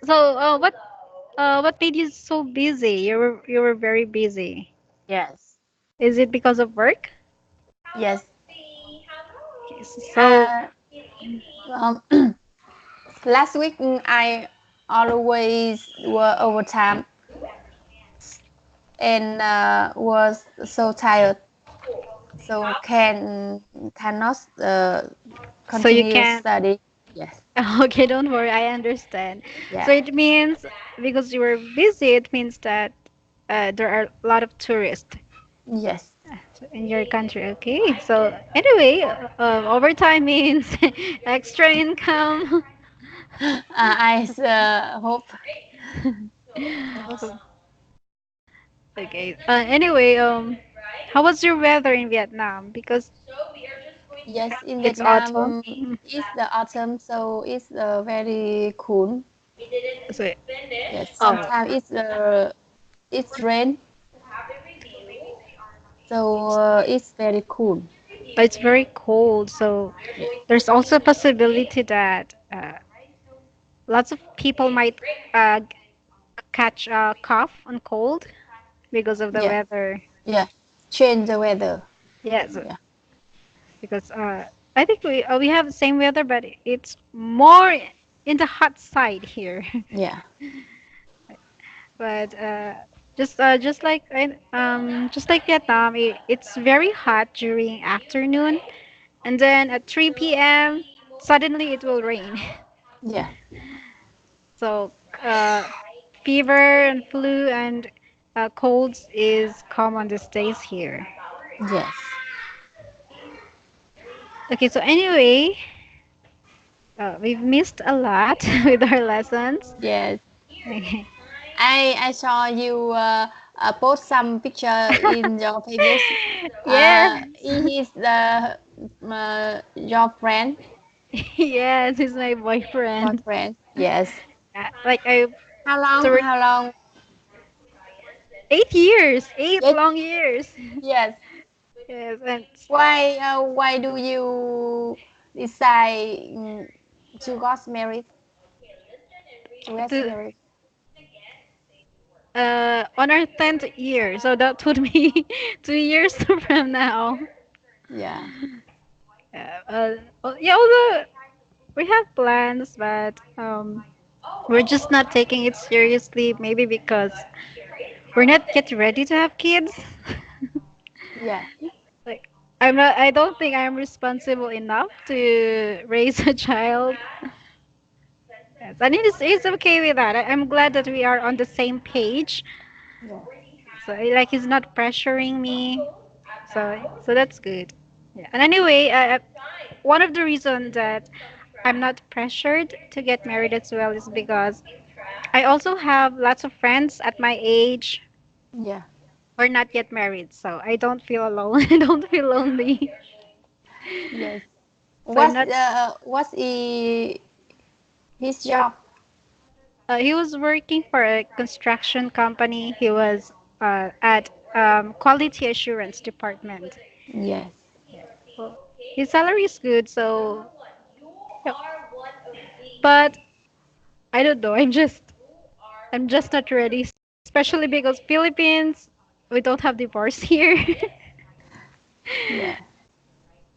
So, what made you so busy? You were very busy. Yes. Is it because of work? Yes. Okay, so, Uh, um, last week I always were overtime and was so tired, so cannot so you continue can't. study. Yes. Okay, don't worry. I understand. Yeah. So it means because you were busy, it means that there are a lot of tourists Yes. in your country. Okay. So anyway, overtime means extra income. I hope. Okay. Anyway, how was your weather in Vietnam? Because Yes, in it's autumn. Vietnam, it's the autumn, so it's very cool. So, Yes, oh, sometimes it's rain, so it's very cool. it's very cold. So Yeah. there's also a possibility that lots of people might catch a cough and cold because of the Yeah. weather. Yeah. Change the weather. Yes, Yeah. because I think we have the same weather, but it's more in the hot side here. Yeah. But just like Vietnam, it's very hot during afternoon, and then at 3 p.m. suddenly it will rain. Yeah. So uh, fever and flu and colds is common these days here. Yes. Okay, so anyway, we've missed a lot with our lessons. Yes. I saw you post some picture in your pages. Yes, He is the your friend, yes, he's my boyfriend. boyfriend. Yes. Like I How long? thir How long? 8 years, eight Yes. long years. Yes. Yes, and Why do you decide to got married? To get to, married? on our 10th year, so that would be 2 years from now. Yeah. Yeah, although we have plans, but we're just not taking it seriously. Maybe because we're not yet ready to have kids. Yeah. Like I'm not. I don't think I'm responsible enough to raise a child. Yes, and it's okay with that. I'm glad that we are on the same page. Yeah. So like he's not pressuring me. So that's good. Yeah. And anyway, one of the reasons that I'm not pressured to get married as well is because I also have lots of friends at my age Yeah. who are not yet married. So I don't feel alone. I don't feel lonely. Yes. So I'm not. What's his job? He was working for a construction company. He was at quality assurance department. Yes. Well, his salary is good, so yeah. But I don't know. I'm just not ready, especially because Philippines, we don't have divorce here. Yeah.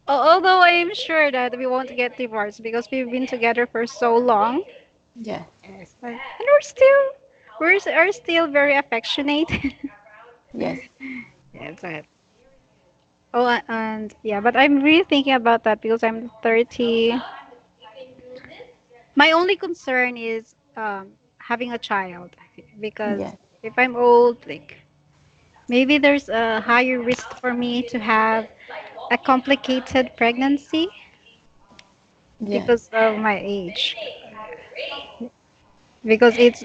Although I am sure that we won't get divorced because we've been together for so long. Yeah. Yes. And are still very affectionate. Yes. Yes. Oh, and yeah, but I'm really thinking about that because I'm 30. My only concern is having a child because Yes. if I'm old, like maybe there's a higher risk for me to have a complicated pregnancy Yes. because of my age. Because it's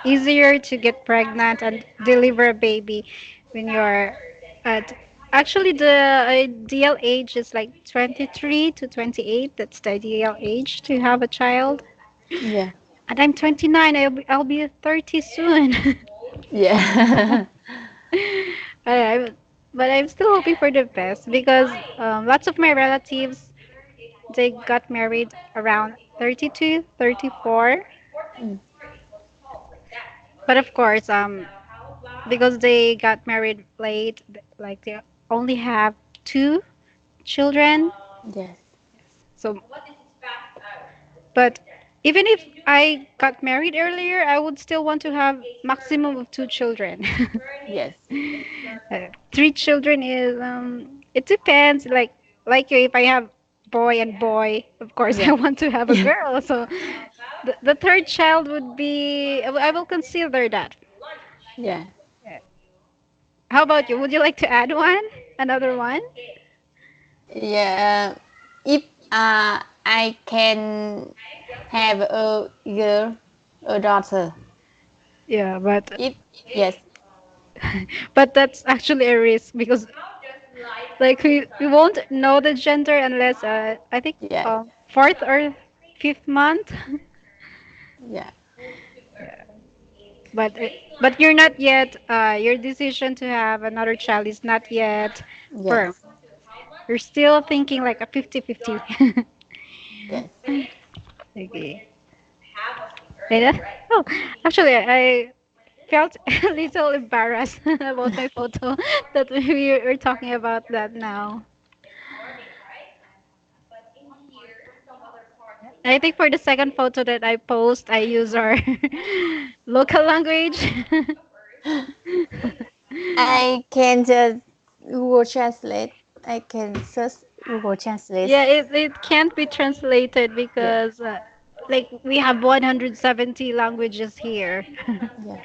easier to get pregnant and deliver a baby when you're at actually the ideal age is like 23 to 28. That's the ideal age to have a child. Yeah. And I'm 29. I'll be 30 soon. Yeah. but I'm but I'm still hoping for the best because lots of my relatives they got married around 32, 34. Mm. But of course, because they got married late, like they only have two children. Yes. So, but even if I got married earlier, I would still want to have maximum of two children. Yes. Three children is it depends. Like you, if I have boy and boy, of course I Yeah. want to have a girl. So the third child would be I will consider that. Yeah. How about you? Would you like to add one? Another one? Yeah. If I can have a girl, a daughter. Yeah, but If yes, but that's actually a risk because like we won't know the gender unless I think yes, fourth or fifth month. yeah, But but you're not yet your decision to have another child is not yet firm. yes, You're still thinking like a 50-50. yes. Okay. And, oh, actually, I felt a little embarrassed about my photo that we were talking about that now. I think for the second photo that I post, I use our local language. I can just Google Translate. I can search Google Translate. Yeah, it can't be translated Yeah, because like we have 170 languages here. yeah,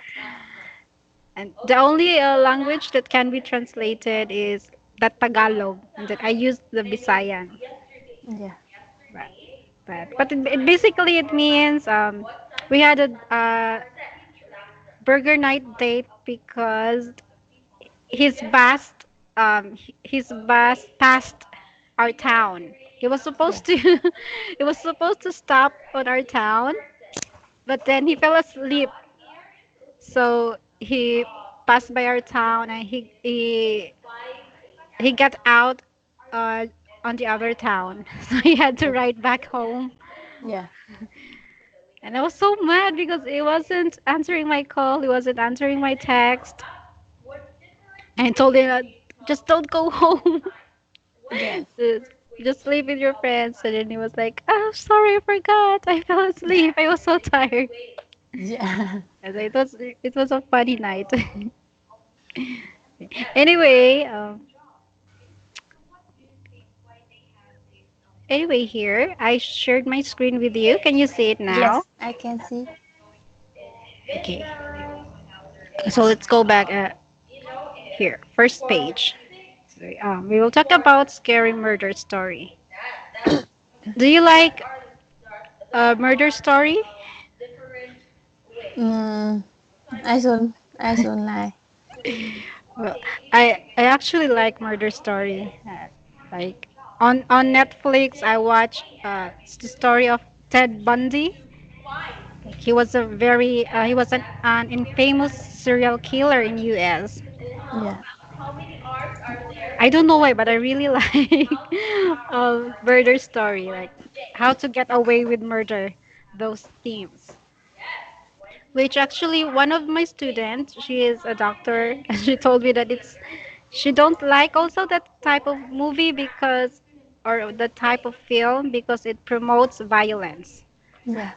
And the only language that can be translated is the Tagalog, and then I use the Visayan. yeah, But it basically it means we had a burger night date because his bus passed our town. He was yeah, supposed to he was supposed to stop on our town, but then he fell asleep. So he passed by our town and he got out uh, on the other town. So he had to yeah, ride back home. yeah, And I was so mad because he wasn't answering my call, he wasn't answering my text. And I told him, just don't go home. yes, just, just sleep with your friends. And then he was like, oh, sorry, I forgot. I fell asleep. I was so tired. yeah. And it was a funny night. Anyway, anyway, here I shared my screen with you. Can you see it now? Yes, I can see. Okay. So let's go back here. First page. So, we will talk about scary murder story. Do you like a murder story? Mm, I don't like. Well, I actually like murder story. Like on Netflix, I watch it's the story of Ted Bundy. Like, he was an infamous serial killer in U.S. Yeah, I don't know why, but I really like murder story, like how to get away with murder, those themes. Which actually one of my students, she is a doctor, and she told me that she don't like also that type of movie because or the type of film because it promotes violence. yeah,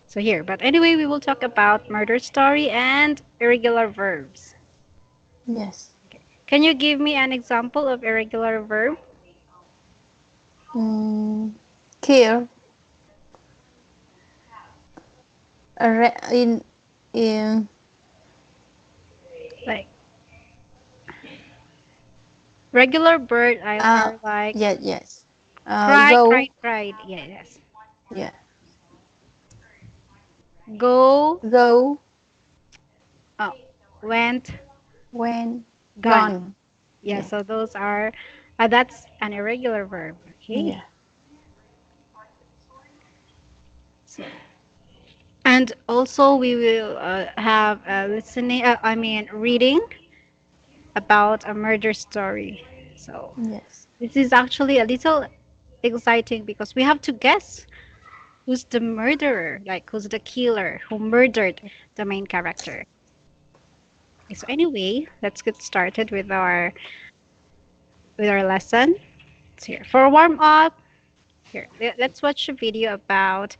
So here, but anyway, we will talk about murder story and irregular verbs. yes. Can you give me an example of irregular verb? Mm, kill. In Like regular bird are like yes, yes. cry, Go. cried, cried. Yeah, yes. Yeah, Go, go oh, went, when gone. gone. Yeah, Yeah, so those are that's an irregular verb. yeah, Okay. So, and also we will have listening. I mean, reading about a murder story. So yes, this is actually a little exciting because we have to guess who's the murderer, like who's the killer who murdered the main character. Okay, so anyway, let's get started with our lesson. So here, for warm up, here let's watch a video about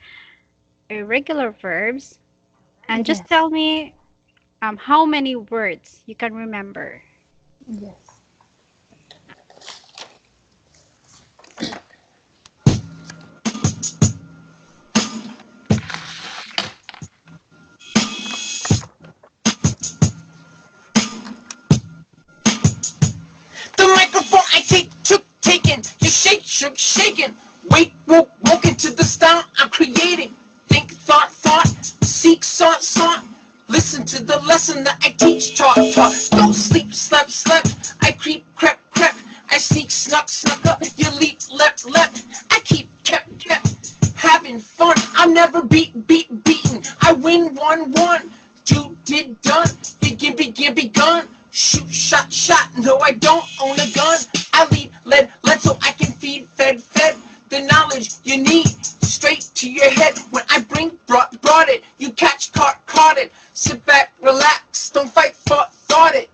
irregular verbs and just Yes. tell me how many words you can remember. Yes. The microphone I take, took, taken. You shake, shook, shaken. Wake, woke, woken to the style I'm creating. Think, thought, thought. Seek, sought, sought. Listen to the lesson that I teach, taught, taught. Don't sleep, slept, slept. I creep, crept, crept. I sneak, snuck, snuck up. You leap, leapt, leapt. I keep, kept, kept. Having fun. I'll never beaten. I win, won. Do, did, done. Begin, begun. Shoot, shot. No, I don't own a gun. I lead, led so I can feed, fed. The knowledge you need straight to your head. When I brought it. You catch, caught it. Sit back, relax. Don't fight, thought it.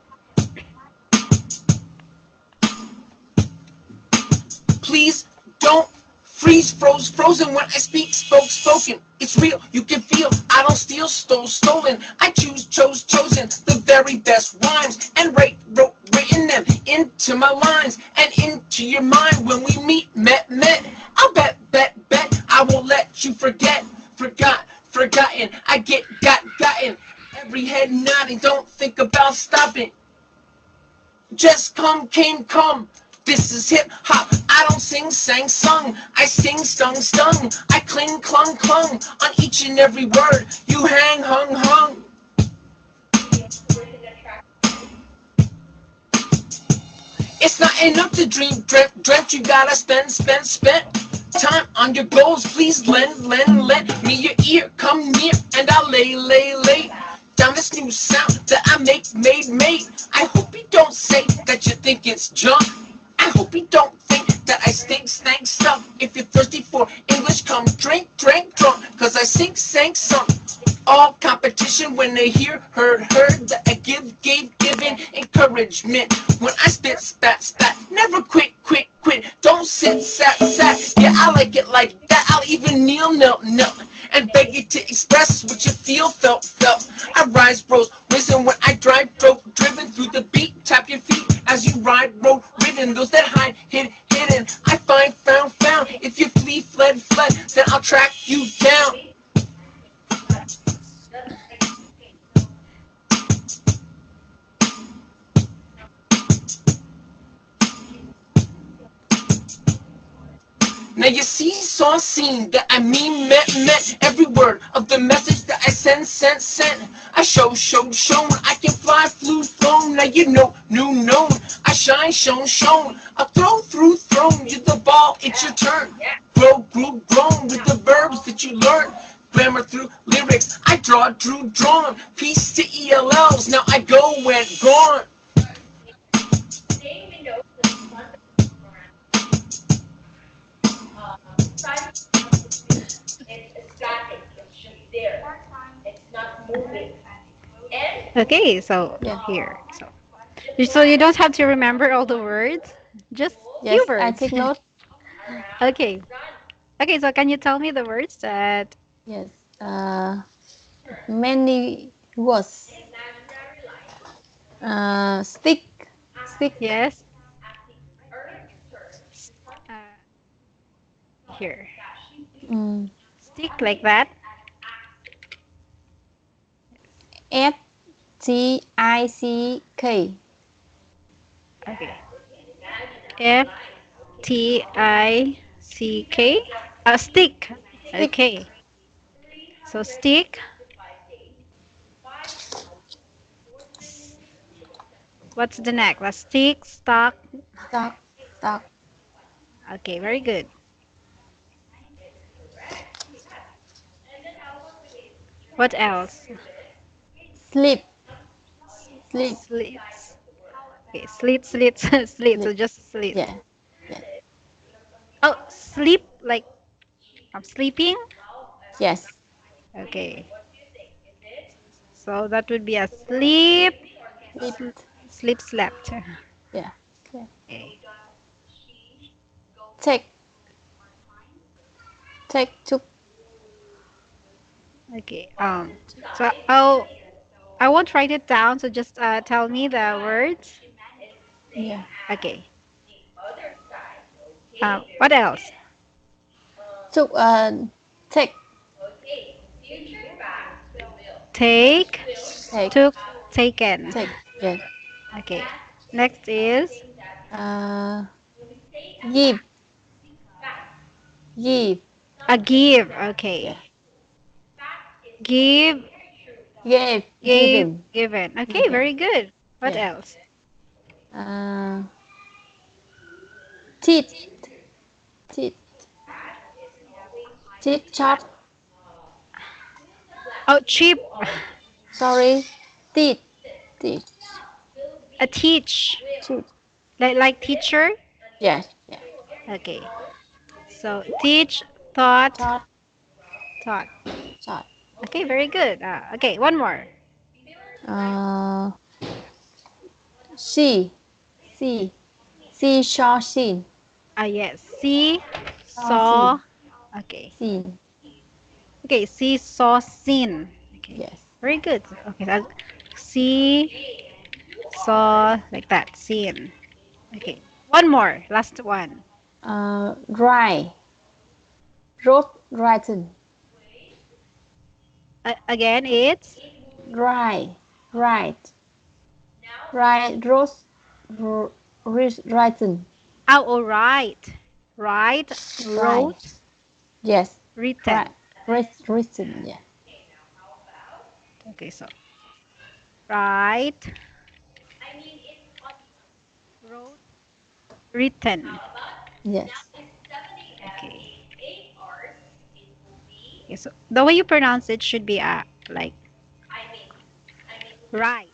Please don't freeze, frozen when I speak, spoken. It's real, you can feel. I don't steal, stolen. I chosen the very best rhymes and written them into my lines and into your mind. When we met. I'll bet. I won't let you forgotten. I gotten. Every head nodding, don't think about stopping. Just come. This is hip hop. I don't sing, sang, sung. I sing, stung. I cling, clung on each and every word. You hang, hung. It's not enough to dreamt. You gotta spent time on your goals. Please lend me your ear. Come near and I'll lay down this new sound that I made. I hope you don't say that you think it's junk. I hope you don't think that I stank stuff. If you're thirsty for English, come drink drunk. Cause I sang some. All competition when they heard that I giving encouragement. When I spit, spat, never quit. Don't sit, sat. Yeah, I like it like that. I'll even kneel, and beg you to express what you feel, felt. I rise, risen when I drove, driven through the beat. Tap your feet as you ride, road ridden. Those that hide, hidden. I find, found. If you flee, fled, then I'll track you down. Now you see, saw, seen that I mean, met every word of the message that I sent. I shown. I can fly, flew, flown. Now you know, known. I shine, shown. I throw through, thrown. You the ball, it's your turn. Grown with the verbs that you learn. Grammar through lyrics. I drawn. Peace to ELLs. Now I go, went, gone. Okay, so Yeah. here. So you don't have to remember all the words, just few Yes, I words. take note. Okay. Okay, so can you tell me the words that Yes. Many words. Stick. Stick. yes? Uh, here. Mm. Stick like that. Stick. Okay. Stick. Stick. Stick. Okay. So stick. What's the next? Stick, stock. Stock. Stock. Okay, very good. What else? Sleep. Sleep. Slits. Okay, slit. So Sleep. just slit. Yeah. Yeah. Oh, sleep like I'm sleeping. Yes. Okay. So that would be a sleep, sl- Slept. sleep, slept. Yeah. Slept. Okay. Take. Take. Took. Okay. So I won't write it down. So just tell me the words. Yeah. Okay. What else? Took. Take. Take, Take. took, taken. Take. Yes. Okay. Next is Uh, give. Give. a give. Okay. Yeah. Give, Gave. gave, Given. given. Okay, Given. very good. What Yeah. else? Uh, teeth. Teeth. Teeth. Chop. Oh, cheap. Sorry. Teeth. Teeth. A teach. Teeth. Like teacher. Yes. Yeah. Okay. So teach, thought, Thought. thought. Thought. Okay, very good. Okay, one more. Uh, see. See. See. Saw. Seen. Yes. See, Saw. saw. Seen. Okay. Seen. Okay, see, saw, seen. Okay. Yes. Very good. Okay, see, saw, like that. Seen. Okay. One more. Last one. Dry. Wrote. Written. Again, it's Dry. Right. Right. Wrote. Written. oh, all right. Right, Right. wrote, Yes. Right. written. Written. Yeah. Okay, so right, wrote, written. Yes. Okay. Okay, so the way you pronounce it should be like right,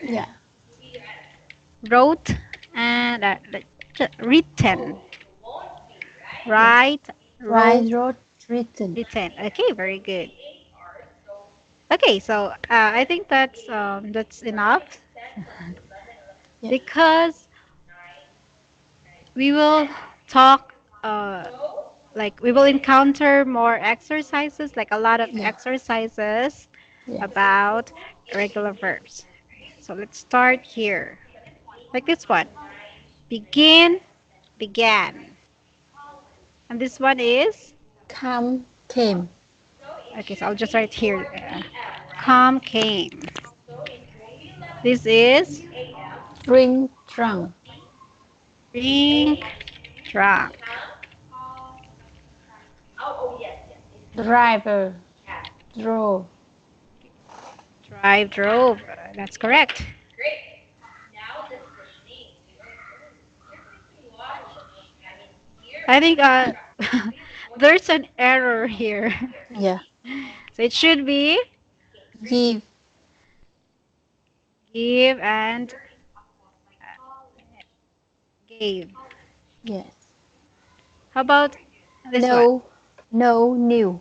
Yeah. wrote, and written. Yes. Right, wrote, Right. Wrote. Written. written. Okay, very good. Okay, so I think that's enough Yeah. because we will talk like we will encounter more exercises, like a lot of Yeah. exercises Yes. about irregular verbs. So let's start here. Like this one. Begin, began. And this one is Come. Came. okay, so I'll just write here. Come came. This is Drink. Drunk. drink, drunk. Driver. Drove. Drive, drove. That's correct. I think there's an error here. Yeah. So it should be Give. give and gave. Yes. How about this one? No. No. New.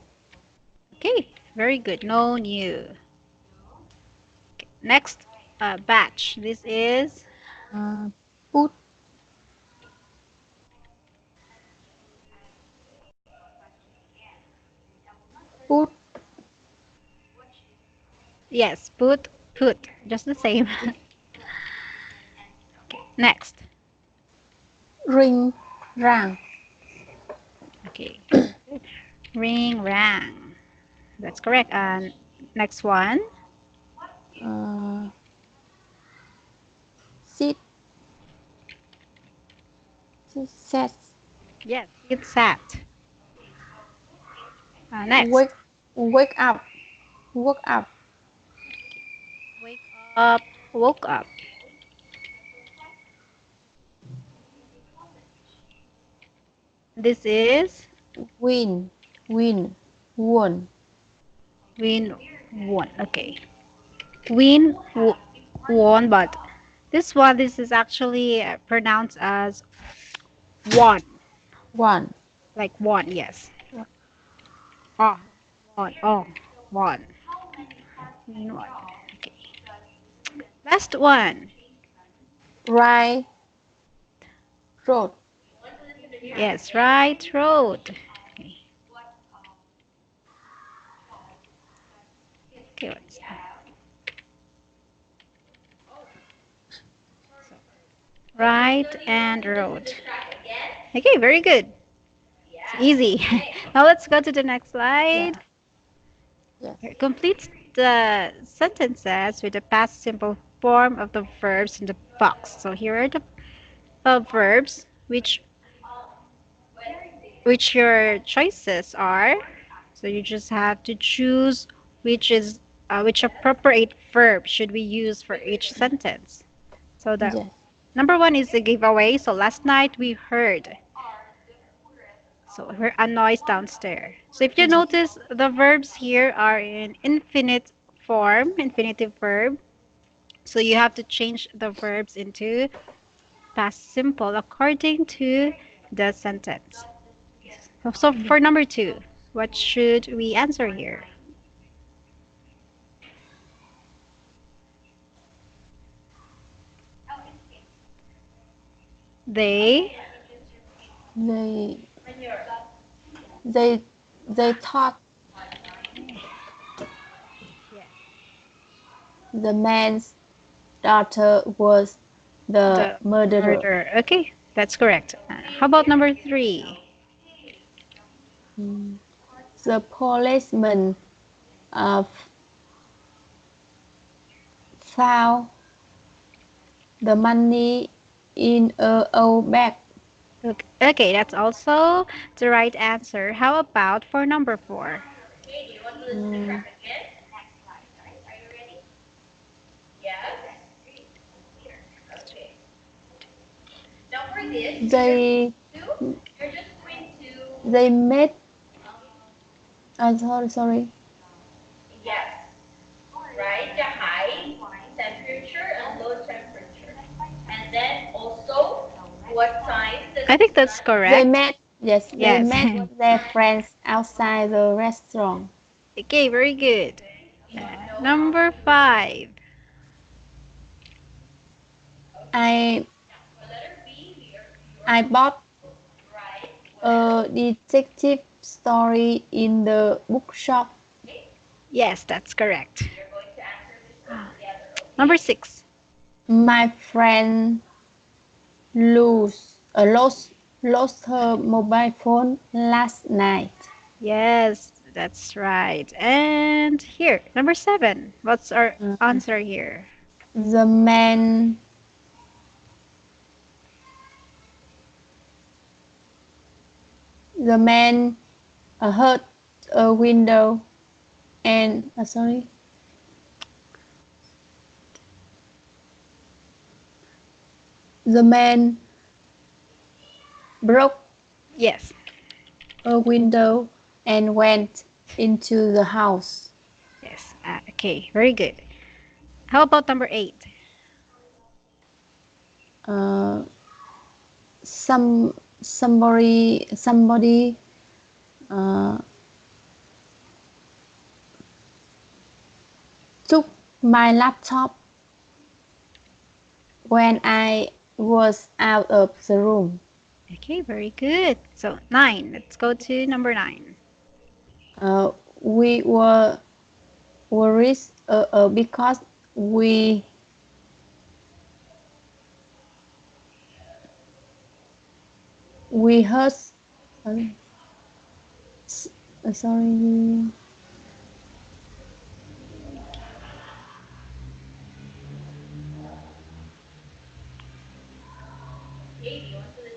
Okay, very good. No new. Next batch. This is Uh, put. Put. yes, put. Just the same. Yeah. Next. Ring. Rang. Okay. Ring rang. That's correct. And next one. Uh, sit. Set. Yes, it sat. Next. Wake. Wake up. Woke up. Wake up, woke up. This is Win. Win. Won. win, won. Okay. Win, won, but this is actually pronounced as won. One. Like won, yes. Ah. On. Oh, one. One. Okay. Last one. Right road. Yes, right road. Okay. Okay, what's that? So, right and road. Okay, very good. It's easy. Now let's go to the next Yeah. slide. Yes. Here, complete the sentences with the past simple form of the verbs in the box. So here are the verbs which your choices are. So you just have to choose which appropriate verb should we use for each sentence. So the Yes. number one is the giveaway. So last night we heard. So we heard a noise downstairs. So if you Yes. notice, the verbs here are in infinite form, infinitive verb. So you have to change the verbs into past simple according to the sentence. So Yes. for number two, what should we answer here? They, They they they thought the man's daughter was the the murderer. murderer. Okay, that's correct. How about number three? Mm. The policeman uh, found the money in a old bag. Okay, that's also the right answer. How about for number four? Mm. They they met. Sorry. I think that's They correct. met. Yes, they Yes. met their friends outside the restaurant. Okay, very good. Number five. I I bought a detective story in the bookshop. Yes, that's correct. Number six. My friend lost her mobile phone last night. Yes, that's right. And here, number seven. What's our Uh, answer here? the man the man hurt a window and the man broke Yes. a window and went into the house. Yes. Okay, very good. How about number eight? Uh, somebody uh, took my laptop when I was out of the room. Okay, very good. So nine. Let's go to number nine. Uh, we were worried because we we heard sorry, sorry,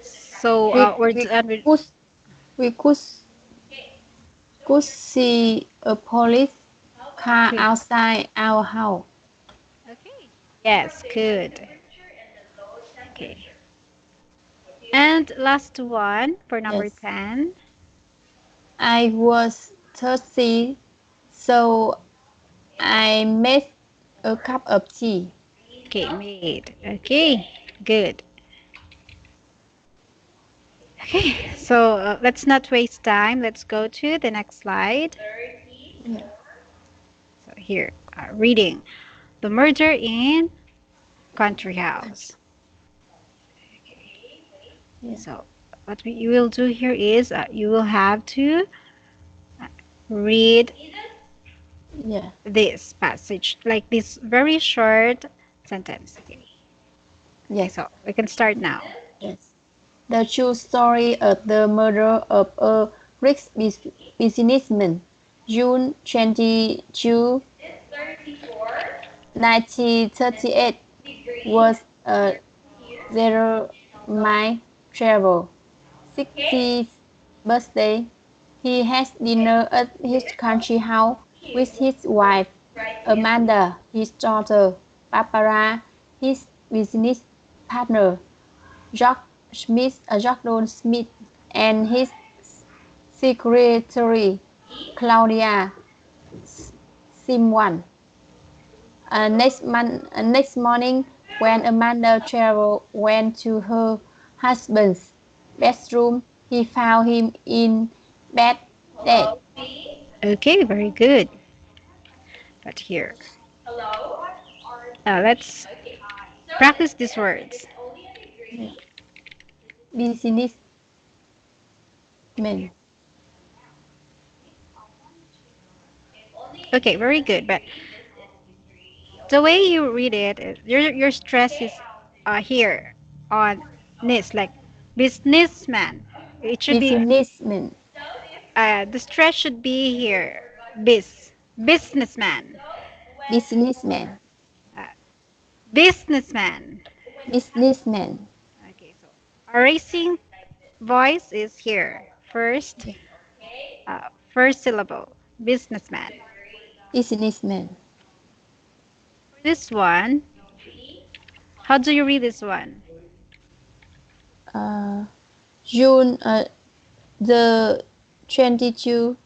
So we we're we done with. could we could see a police car Okay. outside our house. Okay. Yes, good. Okay. And last one for number Yes, 10. I was thirsty, so I made a cup of tea. Okay, made. Okay, good. Okay, so let's not waste time. Let's go to the next slide. Yeah. So here, reading the murder in country house. Yeah. So what you will do here is you will have to read Yeah. this passage, like this very short sentence. Okay, okay, Yes. so we can start now. Yes. The true story of the murder of a rich businessman, June 22, 1938, was a zero-mile travel. 60th birthday. He has dinner at his country house with his wife, Amanda, his daughter, Barbara, his business partner, Jordan Smith, and his secretary, Claudia Simwan. Next morning, when Amanda Trevor went to her husband's bedroom, he found him in bed dead. Okay, very good. But here, let's practice these words. Yeah. Businessman. Okay, very good. But the way you read it, your stress is here on this, like businessman. It should be Businessman. the stress should be here. Businessman, Businessman. uh, businessman. Businessman. Okay, so our racing voice is here. Yeah. First syllable, businessman. Businessman. For this one, how do you read this one? Uh, June the 22,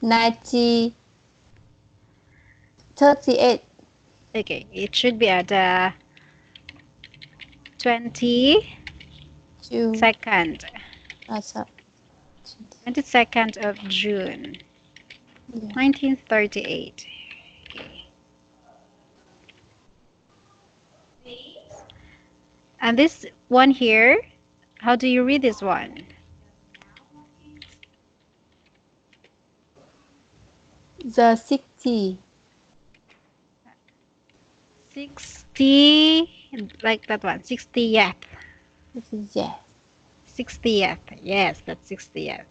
1938. Okay, it should be at the 20 June. second, So, 22nd of June, yeah. 1938. Okay. And this one here, how do you read this one? The 60. 60, like that one, 60th. This is yes. 60th. Yes, that's 60th.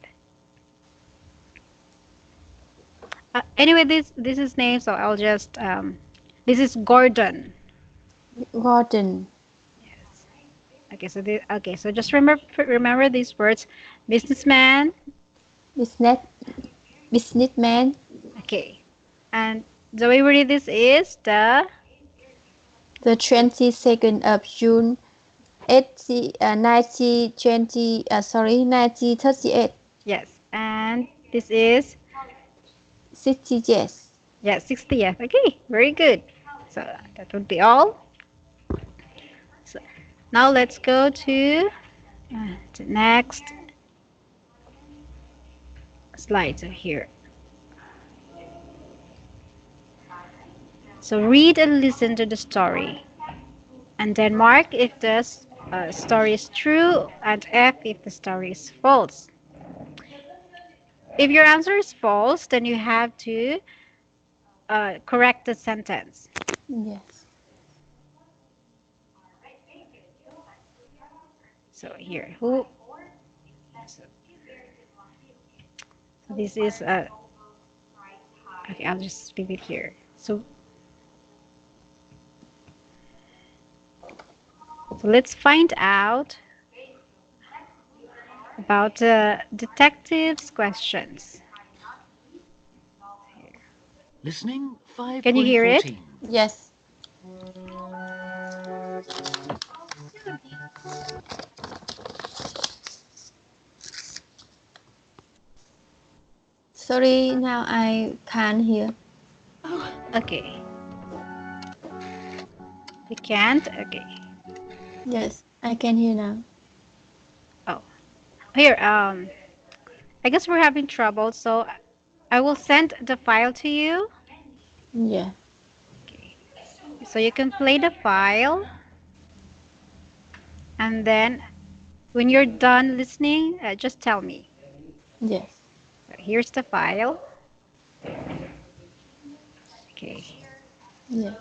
Anyway, this is name, so I'll just this is Gordon. Gordon. Yes. Okay, so okay, so just remember these words, businessman. Business businessman. Okay, and the way we read this is the The 22nd of June, 1920. Sorry, 1938. yes, and this is 60 yes. yeah 60th. Okay, very good. So that would be all. So now let's go to the next slide. So here, so read and listen to the story, and then mark if the story is true and F if the story is false. If your answer is false, then you have to correct the sentence. Yes. So here, who? So this is okay. I'll just leave it here. So let's find out about detectives' questions. Listening Can you hear it? 5.14. Yes. Sorry, now I can't hear. Okay, we can't. Okay. Yes, I can hear now. Oh, here. I guess we're having trouble. So I will send the file to you. Yeah. Okay. So you can play the file, and then when you're done listening, just tell me. Yes. So here's the file. Okay. Yes.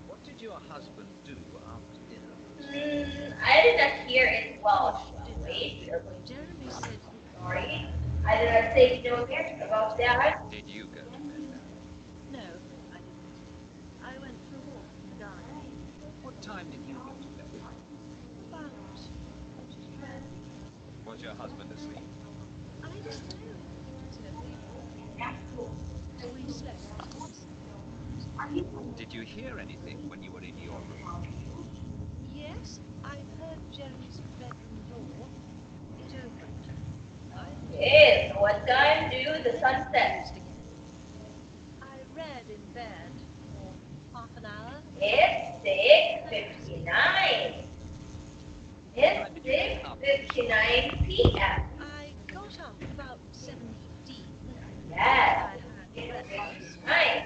What did your husband do after dinner? Did you go to bed then? What time did you go to bed? Was your husband asleep? Did you hear anything when you were in your room? What time did you get up this morning?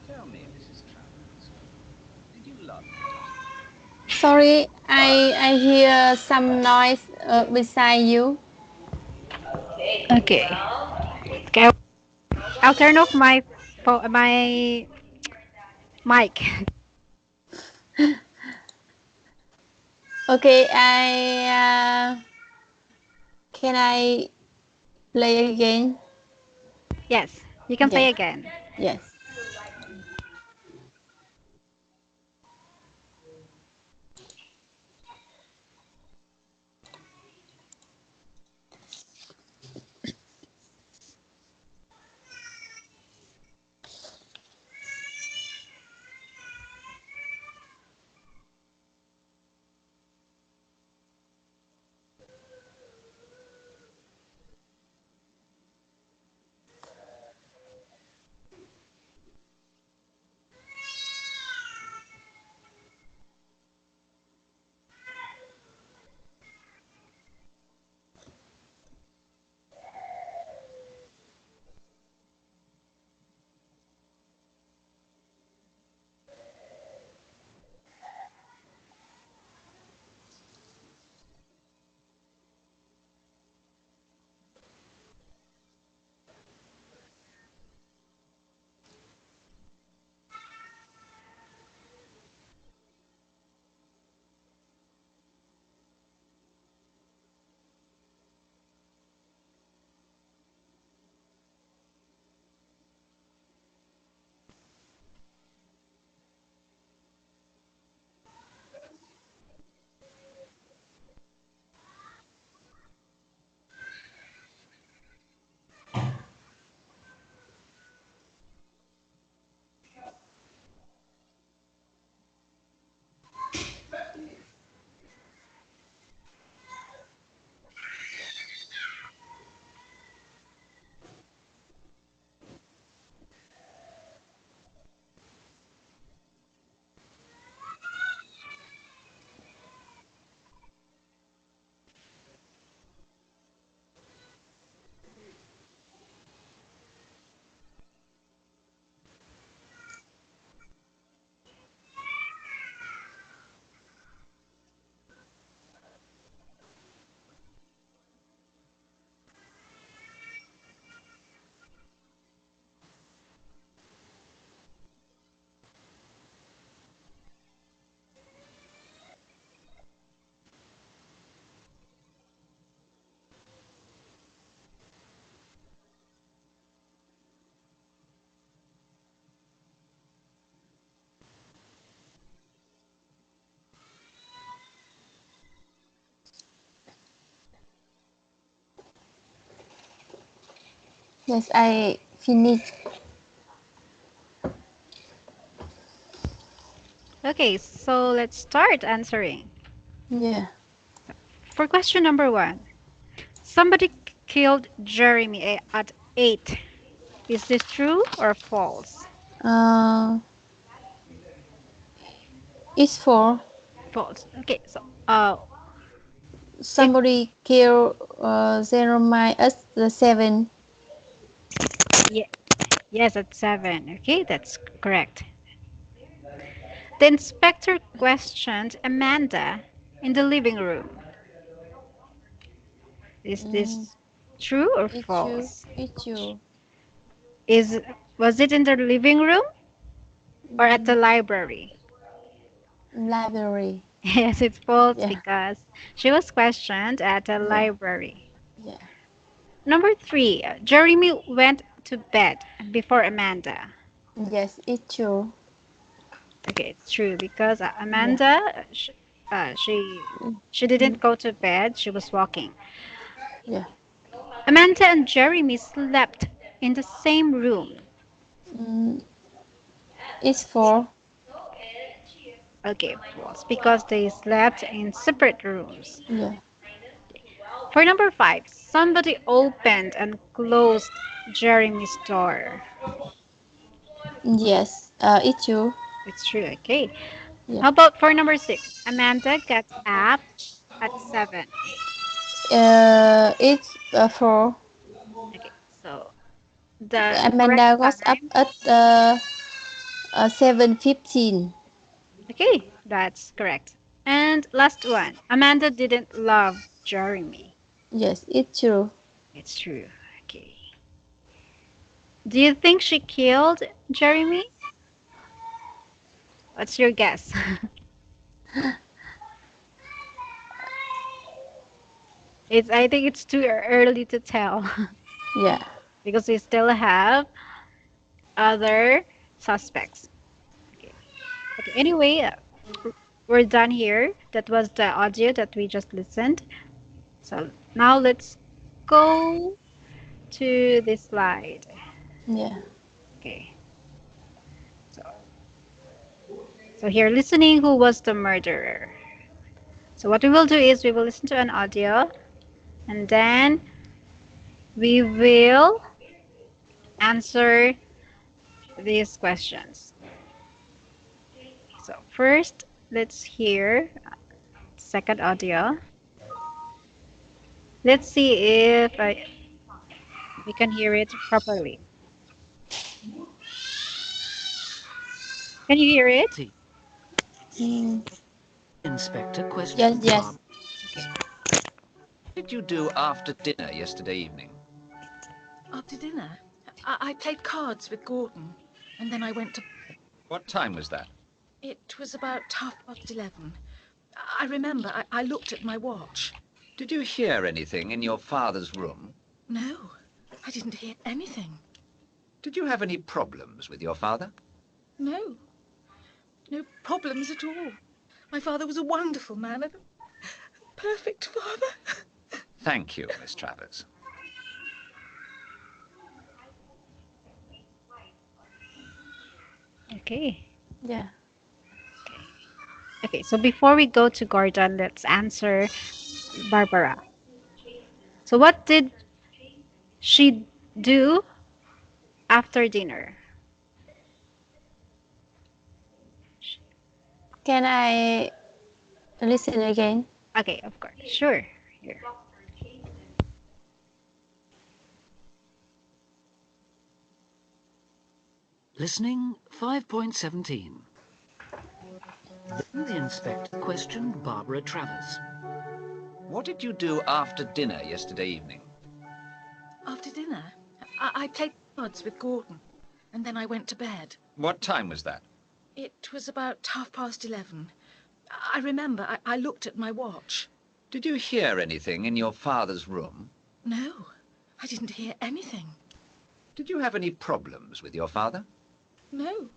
Tell me, Mrs. Travers, did you love your husband? Sorry, I hear some noise beside you. Okay. Okay. I'll turn off my mic. Okay, I can I play again? Yes, you can play Yes. again. Yes. Yes, I finished. Okay, so let's start answering. Yeah. For question number one, somebody killed Jeremy at 8. Is this true or false? Uh, it's for False. Okay, so if somebody kill Jeremiah at the 7. yeah, yes, at 7. Okay, that's correct. The inspector questioned Amanda in the living room. Is Mm, this true or it's you. false? It's you. Is was it in the living room or at the Mm, library? library. Yes, it's false Yeah. because she was questioned at the Yeah. library. Yeah. Number 3, Jeremy went to bed before Amanda. Yes, it's you. Okay, it's true because Yeah. Amanda, she Mm, didn't go to bed. She was walking. yeah. Amanda and Jeremy slept in the same room. Mm, it's for Okay, false because they slept in separate rooms. yeah. For number 5, somebody opened and closed Jeremy's door. Yes. It's you. It's true. Okay. Yeah. How about for number 6? Amanda gets up at 7. It's for Okay, so the correct Amanda goes up time. at 7:15. Okay, that's correct. And last one. Amanda didn't love Jeremy. Yes, it's true. It's true. Okay. Do you think she killed Jeremy? What's your guess? It's I think it's too early to tell Yeah. because we still have other suspects. Okay. Okay. Anyway, we're done here. That was the audio that we just listened. So now let's go to this slide. Yeah. Okay. So so here listening who was the murderer. So what we will do is we will listen to an audio and then we will answer these questions. So first, let's hear second audio. Let's see if we can hear it properly. Can you hear it? The Mm, inspector yes, questioned yes. Bob. Okay. What did you do after dinner yesterday evening? After dinner, I played cards with Gordon, and then I went to. What time was that? It was about 11:30. I remember I looked at my watch. Did you hear anything in your father's room? No, I didn't hear anything. Did you have any problems with your father? No, no problems at all. My father was a wonderful man, a perfect father. Thank you, Miss Travers. Okay. Yeah. Okay. So before we go to Gordon, let's answer Barbara. So what did she do after dinner? Can I listen again? Okay, of course. Sure. Here. Listening 5.17. Then the inspector questioned Barbara Travers. What did you do after dinner yesterday evening? After dinner, I played cards with Gordon, and then I went to bed. What time was that? It was about 11:30. I remember I looked at my watch. Did you hear anything in your father's room? No, I didn't hear anything. Did you have any problems with your father? No,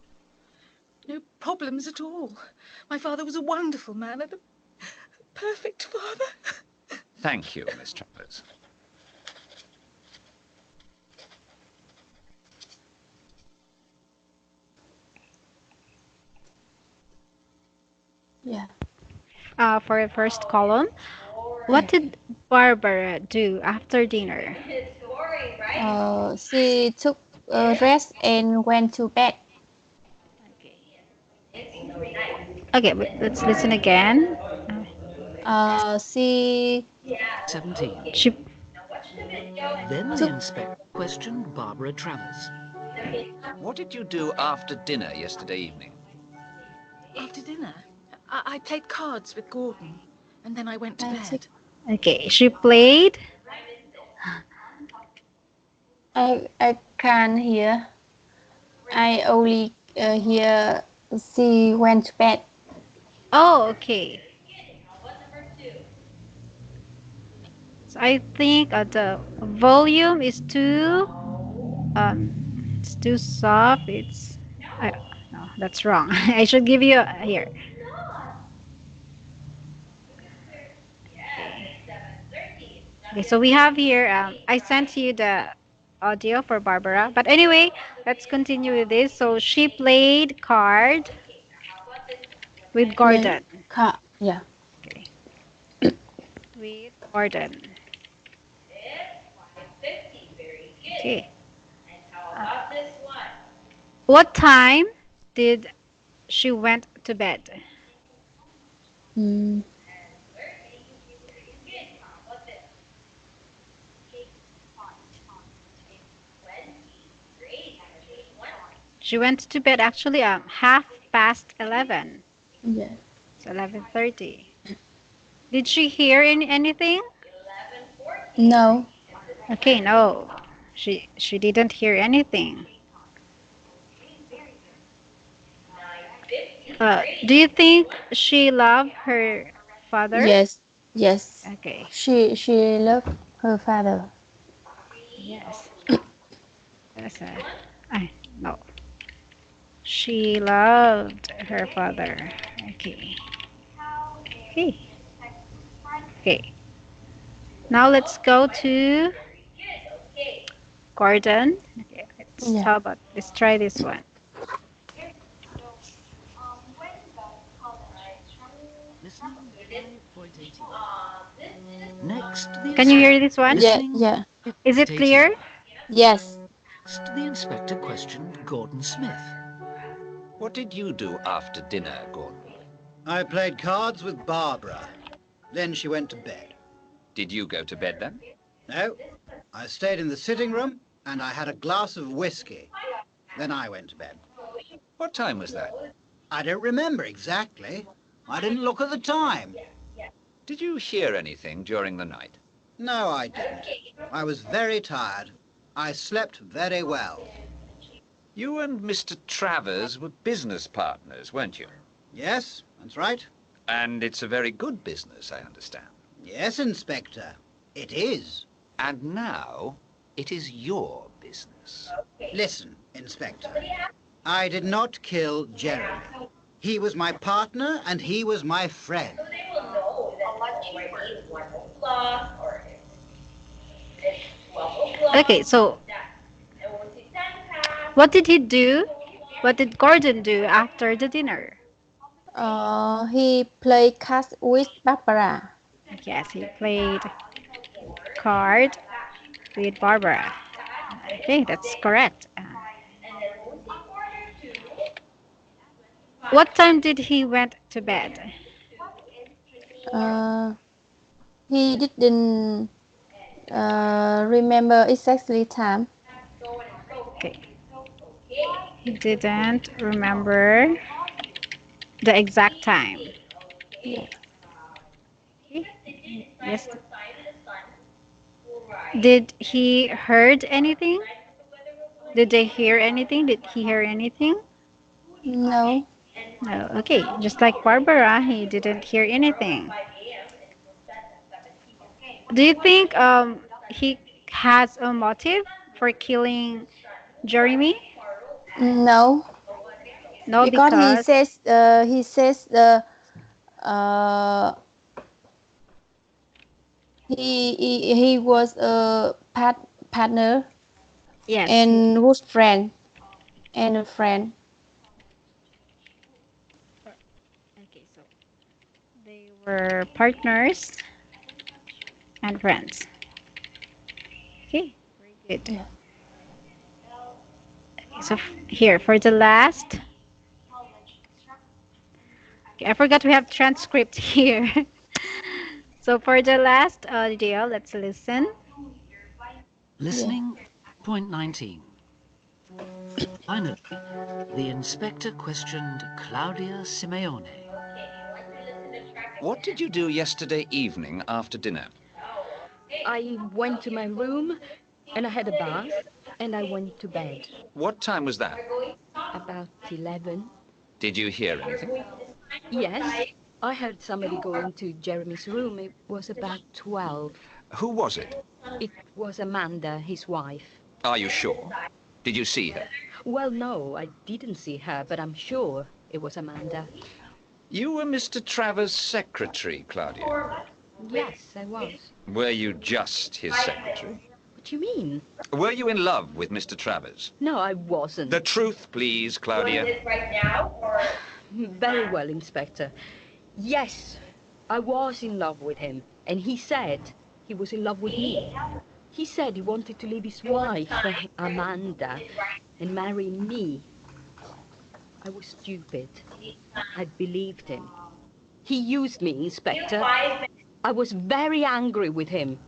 no problems at all. My father was a wonderful man and a perfect father. Thank you, Miss Travers. Yeah. For the first column. What Yeah. did Barbara do after dinner? She took a rest and went to bed. Okay, let's listen again. She Day 17. She Then the took inspector questioned Barbara Travers. What did you do after dinner yesterday evening? After dinner, I played cards with Gordon, and then I went to I took bed. okay. She played. I can't hear. I only hear she went to bed. Oh, okay. So I think the volume is too it's too soft. I, no, that's wrong. I should give you here. Okay, so we have here. I sent you the audio for Barbara, but anyway, let's continue with this. So she played card with Play Gordon. card. Yeah. Okay, with Gordon. Okay. What time did she went to bed? Mm, She went to bed actually 11:30. yeah. It's 11:30. Did she hear anything? No. Okay, no. She didn't hear anything. Do you think she loved her father? Yes. Yes. Okay. She loved her father. Yes. That's a. I no. She loved her father. Okay. Okay. Okay. Now let's go to Gordon. Okay. Yeah. Let's try this one. Listening 5.18. Next, the Can you inspector. hear this one? Yeah. Listening Yeah. Is it 5.18. clear? Yes. Next, the inspector questioned Gordon Smith. What did you do after dinner, Gordon? I played cards with Barbara. Then she went to bed. Did you go to bed then? No, I stayed in the sitting room and I had a glass of whiskey. Then I went to bed. What time was that? I don't remember exactly. I didn't look at the time. Did you hear anything during the night? No, I didn't. I was very tired. I slept very well. You and Mr. Travers were business partners, weren't you? Yes, that's right. And it's a very good business, I understand. Yes, Inspector. It is. And now it is your business. Listen, Inspector. I did not kill Jeremy. He was my partner and he was my friend. Okay, so what did he do? What did Gordon do after the dinner? He played cards with Barbara. Yes, he played card with Barbara. Okay, that's correct. What time did he went to bed? Uh, he didn't remember exactly time. Okay, he didn't remember the exact time. Yeah. Okay. Yes. Did he heard anything? Did they hear anything? Did he hear anything? No. No. Okay, just like Barbara, he didn't hear anything. Do you think he has a motive for killing Jeremy? No. No, Because because he says the uh he was a partner yes. and good friend and a friend. Okay, so our partners and friends. Okay, very good. Yeah. So here for the last, okay, I forgot we have transcript here. So for the last audio, let's listen. Yeah. Listening, point 19. Finally, the inspector questioned Claudia Simeone. What did you do yesterday evening after dinner? I went to my room and I had a bath and I went to bed What time was that? about 11. Did you hear anything? Yes, I heard somebody go into Jeremy's room. It was about 12. Who was it? It was Amanda, his wife. Are you sure? Did you see her? Well, no, I didn't see her, but I'm sure it was Amanda. You were Mr. Travers' secretary, Claudia. Yes, I was. Were you just his secretary? What do you mean? Were you in love with Mr. Travers? No, I The wasn't. truth, please, Claudia. Very well, Inspector. Yes, I was in love with him, and he said he was in love with me. He said he wanted to leave his wife, Amanda, and marry me. I was stupid. I believed him. He used me, Inspector. I was very angry with him.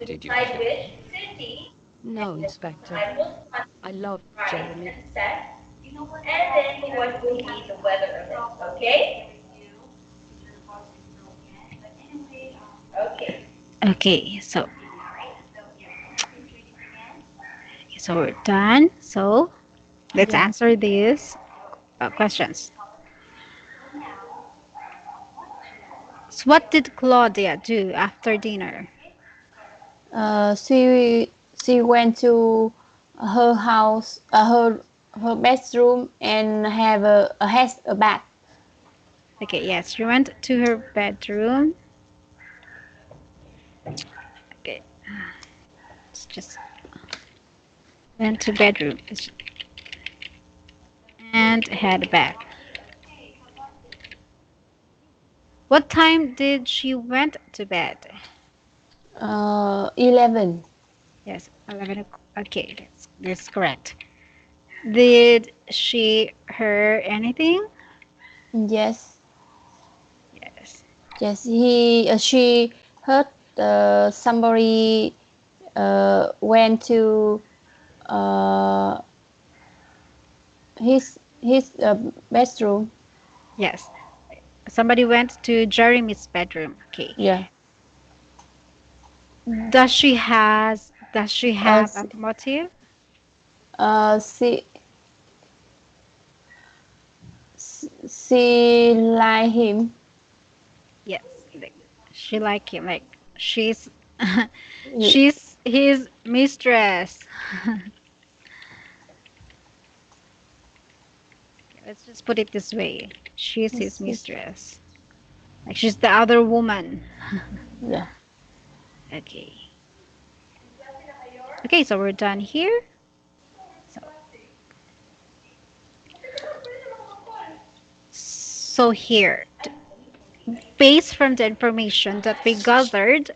Did you kill him? No, Inspector. I loved Jeremy. Okay, so we're done. So let's Yeah. answer these questions. So what did Claudia do after dinner? She went to her house, her bedroom, and has a bath. Okay, yes, she went to her bedroom. Okay, it's just went to bedroom and head back. What time did she went to bed? 11. Yes, 11 o'clock. Okay, that's correct. Did she hear anything? Yes. Yes. Yes. She heard somebody went to uh, his bedroom. Yes. Somebody went to Jeremy's bedroom. Okay. Yeah. Does she Uh, have a motive? uh, she she like him. Yes. She like him. Like she's she's his mistress. Let's just put it this way. She's his Yes, yes. mistress. Like she's the other woman. Yeah. Okay. Okay, so we're done here. So, so here, based from the information that we gathered,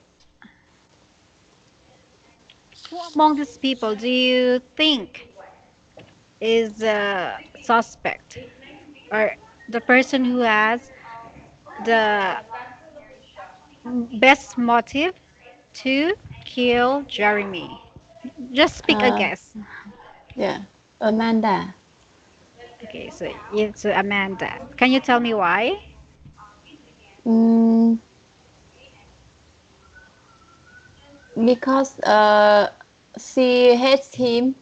who among these people do you think is a suspect or the person who has the best motive to kill Jeremy? Just pick a Uh, guess. yeah. Amanda. Okay, so it's Amanda. Can you tell me why? Mm, because she hates him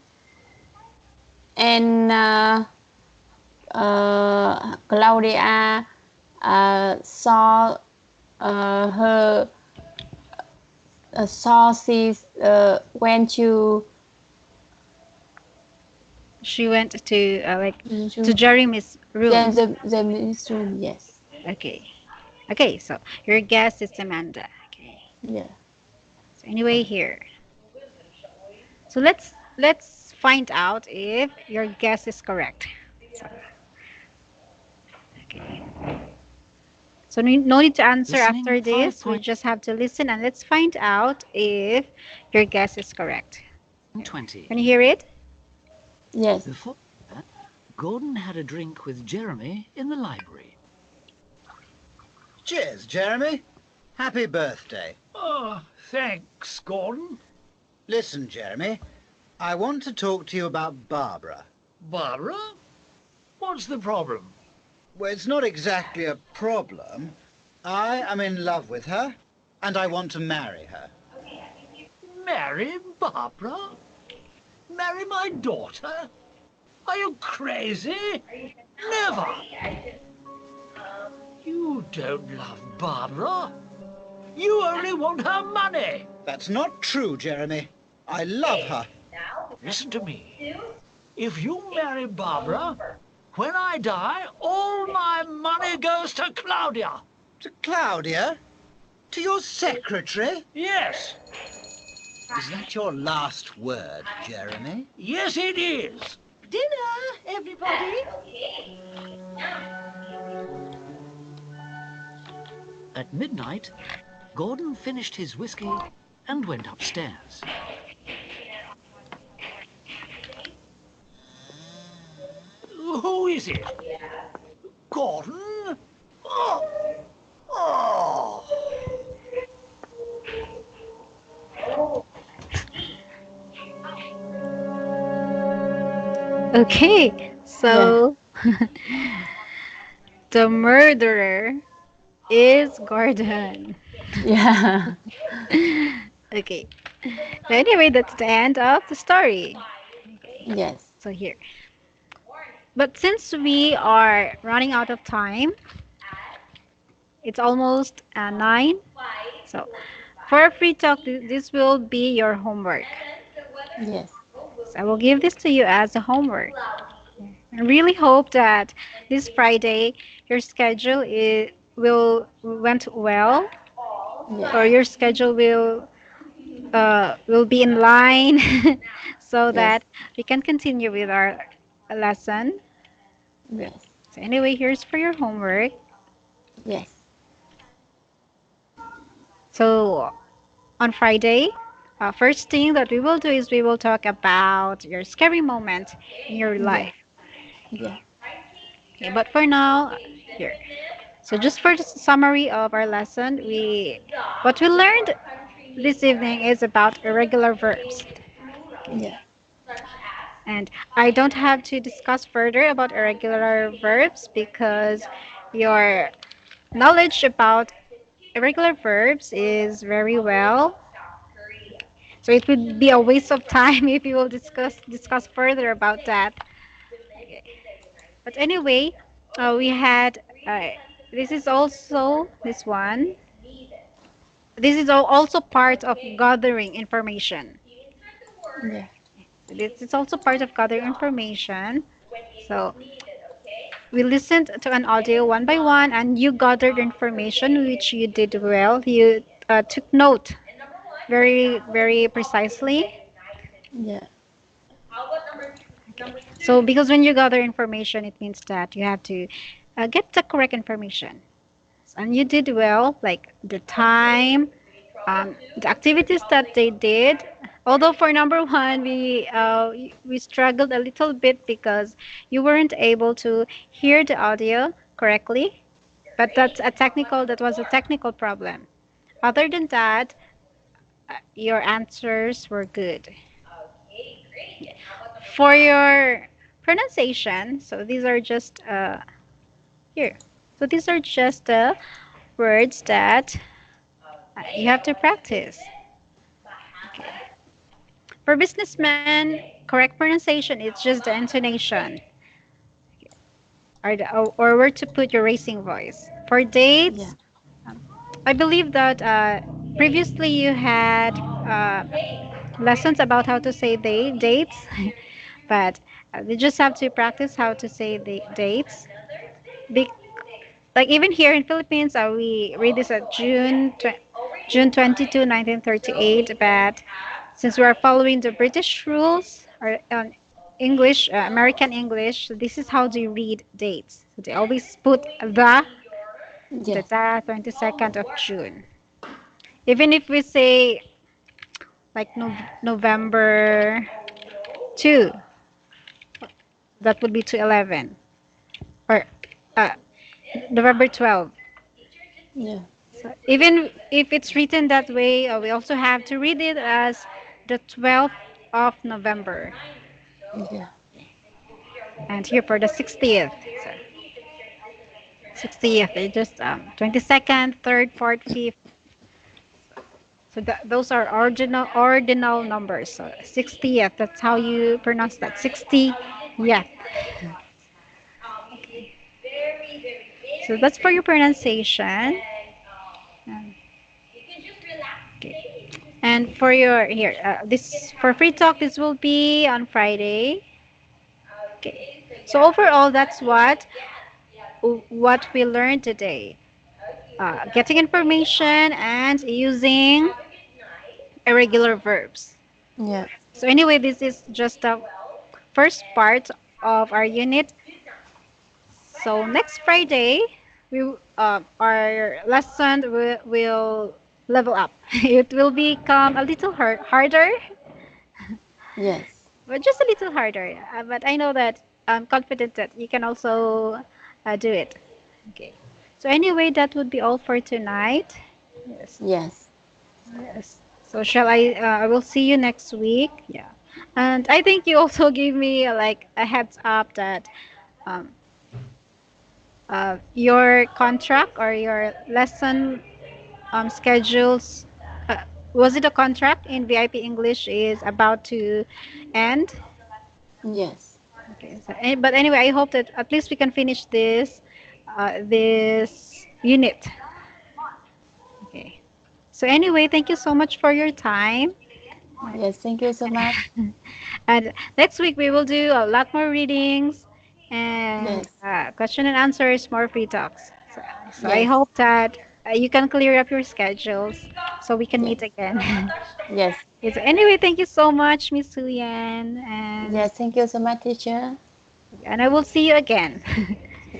and Claudia saw her saw she went She went to to to Jeremy's room. the room. Yes. Okay. Okay, so your guess is Amanda. Okay. Yeah. So anyway here. So let's find out if your guess is correct. So, okay. So no need to answer Listening after this. We just have to listen and let's find out if your guess is correct. Can you 5:20. hear it? Yes. Before that, Gordon had a drink with Jeremy in the library. Cheers, Jeremy. Happy birthday. Oh, thanks, Gordon. Listen, Jeremy, I want to talk to you about Barbara. Barbara? What's the problem? Well, it's not exactly a problem. I am in love with her, and I want to marry her. Marry Barbara? Marry my daughter? Are you crazy? Never! You don't love Barbara. You only want her money. That's not true, Jeremy. I love her. Listen to me. If you marry Barbara, when I die, all my money goes to Claudia. To Claudia? To your secretary? Yes, Is that your last word, Jeremy? yes it is. Dinner, everybody. At midnight, Gordon finished his whiskey and went upstairs. Who is it? Gordon? Oh, oh. Okay, Yeah. so the murderer is Gordon. Yeah. Okay. So anyway, that's the end of the story. Yes. So here. But since we are running out of time, it's almost 9. So for a free talk, this will be your homework. Yes. So I will give this to you as a homework. I really hope that this Friday your schedule will went well, Yes. or your schedule will be in line, so Yes. that we can continue with our lesson. Yes. So anyway, here's for your homework. Yes. So on Friday, first thing that we will do is we will talk about your scary moment in your Yeah. life. Yeah. Okay, but for now, here. So just for the summary of our lesson, we what we learned this evening is about irregular verbs. Yeah. And I don't have to discuss further about irregular verbs because your knowledge about irregular verbs is very well. So it would be a waste of time if you will discuss further about that. But anyway, we had this is also this one. This is also part of gathering information. Yeah. This is also part of gathering information. So we listened to an audio one by one, and you gathered information, which you did well. You took note very precisely. Yeah. So because when you gather information, it means that you have to get the correct information. And you did well, like the time, the activities that they did. Although for number one, we struggled a little bit because you weren't able to hear the audio correctly. But that was a technical problem. Other than that, your answers were good. For your pronunciation, so these are just here. So these are just the words that you have to practice. For businessmen, correct pronunciation is just the intonation or where to put your racing voice. For Yeah. dates, I believe that previously you had lessons about how to say dates, but you just have to practice how to say the dates. Be- like even here in Philippines, we read this at June 22, 1938. But since we are following the British rules or English, American English, so this is how they read dates. So they always put the Yes. the 22nd of June. Even if we say like November 2, that would be 211 or uh, November 12. Yeah. So even if it's written that way, we also have to read it as the 12th of November. Yeah. And here for the 60th. So 60th, they just 22nd, 3rd, 4th, 5th. So those are ordinal numbers. So 60th, that's how you pronounce that. 60th. So that's for your pronunciation. Um, Okay. And for your here, this for free talk, this will be on Friday. Okay. So overall, that's what we learned today. Getting information and using irregular verbs. Yeah. So anyway, this is just the first part of our unit. So next Friday, our lesson will level up. It will become a little harder, Yes. but just a little harder. But I know that I'm confident that you can also do it. Okay. So anyway, that would be all for tonight. Yes. Yes. Yes. So shall I? I will see you next week. Yeah. And I think you also gave me like a heads up that um, your contract or your lesson schedules. Uh, was it a contract in VIP English is about to end? Yes. Okay. So, but anyway, I hope that at least we can finish this unit. Okay. So anyway, thank you so much for your time. Yes. Thank you so much. And next week we will do a lot more readings and Yes. question and answers, more free talks. So I Yes. hope that you can clear up your schedules so we can Yes. meet again. Yes. Yes, anyway, thank you so much, Miss Huyen, and Yes. Thank you so much, teacher. I will see you again.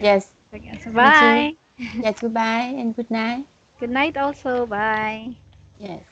Yes. Okay, so Me too. bye. Yes. Goodbye and good night. Good night also. Bye. Yes.